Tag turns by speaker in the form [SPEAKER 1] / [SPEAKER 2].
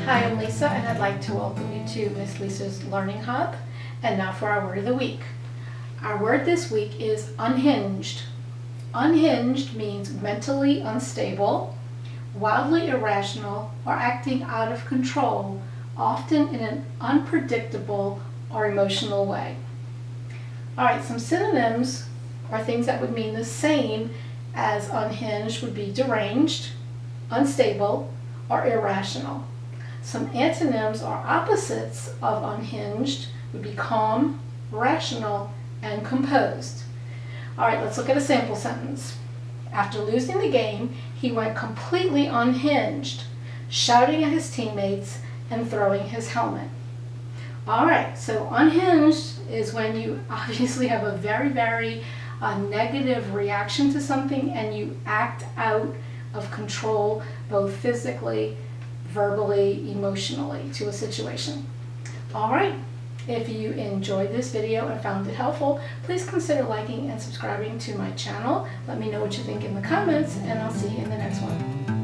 [SPEAKER 1] Hi, I'm Lisa, and I'd like to welcome you to Miss Lisa's Learning Hub. And now for our word of the week. Our word this week is unhinged. Unhinged means mentally unstable, wildly irrational, or acting out of control, often in an unpredictable or emotional way. All right, some synonyms or things that would mean the same as unhinged would be deranged, unstable, or irrational. Some antonyms or opposites of unhinged would be calm, rational, and composed. All right, let's look at a sample sentence. After losing the game, he went completely unhinged, shouting at his teammates and throwing his helmet. All right, so unhinged is when you obviously have a very negative reaction to something and you act out of control, both physically, verbally, emotionally to a situation. All right, if you enjoyed this video and found it helpful, please consider liking and subscribing to my channel. Let me know what you think in the comments, and I'll see you in the next one.